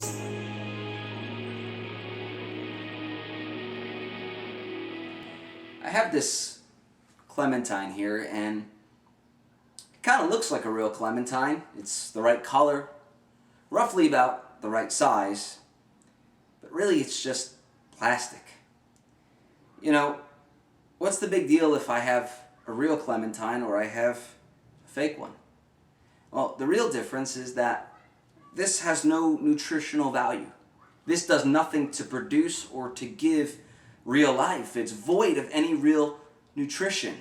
I have this clementine here, and it kind of looks like a real clementine. It's the right color, roughly about the right size, but really it's just plastic. You know, what's the big deal if I have a real clementine or I have a fake one? Well, the real difference is that this has no nutritional value. This does nothing to produce or to give real life. It's void of any real nutrition.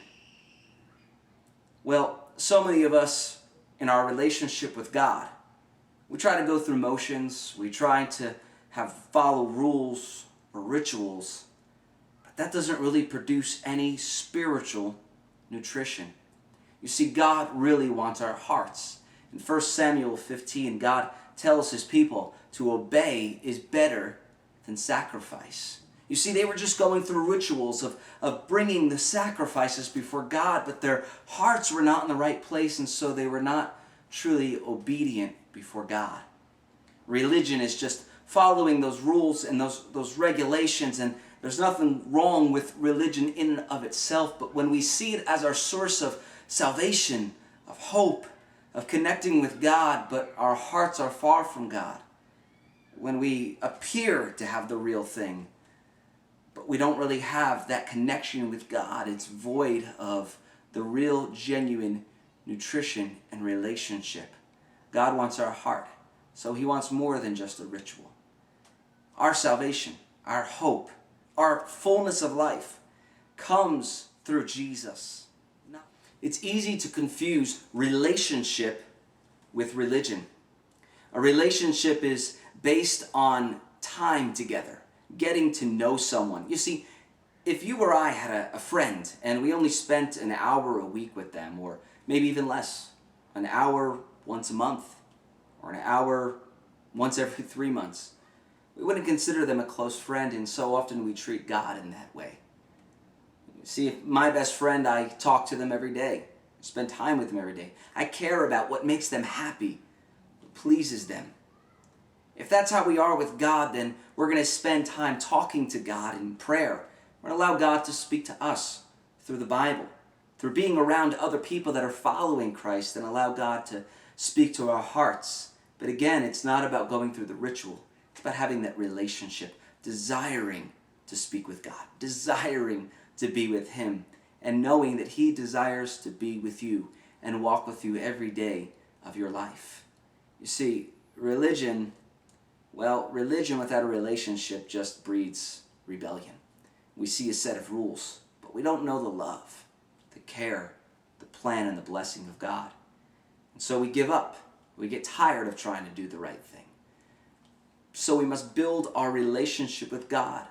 Well, so many of us in our relationship with God, we try to go through motions, we try to follow rules or rituals, but that doesn't really produce any spiritual nutrition. You see, God really wants our hearts. In 1 Samuel 15, God tells his people to obey is better than sacrifice. You see, they were just going through rituals of bringing the sacrifices before God, but their hearts were not in the right place, and so they were not truly obedient before God. Religion is just following those rules and those regulations, and there's nothing wrong with religion in and of itself, but when we see it as our source of salvation, of hope, of connecting with God, but our hearts are far from God, when we appear to have the real thing, but we don't really have that connection with God, it's void of the real, genuine nutrition and relationship. God wants our heart, so he wants more than just a ritual. Our salvation, our hope, our fullness of life comes through Jesus. It's easy to confuse relationship with religion. A relationship is based on time together, getting to know someone. You see, if you or I had a friend and we only spent an hour a week with them, or maybe even less, an hour once a month, or an hour once every 3 months, we wouldn't consider them a close friend, and so often we treat God in that way. See, if my best friend, I talk to them every day, spend time with them every day. I care about what makes them happy, what pleases them. If that's how we are with God, then we're going to spend time talking to God in prayer. We're going to allow God to speak to us through the Bible, through being around other people that are following Christ, and allow God to speak to our hearts. But again, it's not about going through the ritual. It's about having that relationship, desiring to speak with God, desiring to be with him, and knowing that he desires to be with you and walk with you every day of your life. You see, religion without a relationship just breeds rebellion. We see a set of rules, but we don't know the love, the care, the plan, and the blessing of God. And so we give up. We get tired of trying to do the right thing. So we must build our relationship with God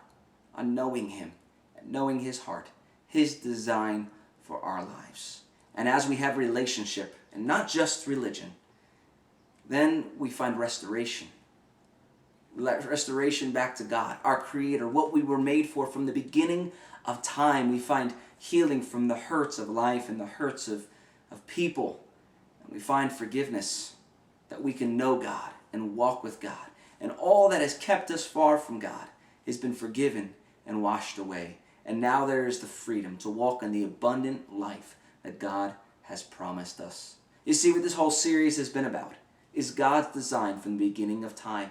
on knowing him, and knowing his heart, his design for our lives. And as we have relationship, and not just religion, then we find restoration. Restoration back to God, our Creator, what we were made for from the beginning of time. We find healing from the hurts of life and the hurts of people. And we find forgiveness, that we can know God and walk with God. And all that has kept us far from God has been forgiven and washed away. And now there is the freedom to walk in the abundant life that God has promised us. You see, what this whole series has been about is God's design from the beginning of time.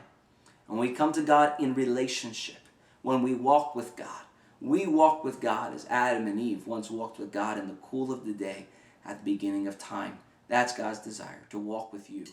When we come to God in relationship, when we walk with God, we walk with God as Adam and Eve once walked with God in the cool of the day at the beginning of time. That's God's desire, to walk with you.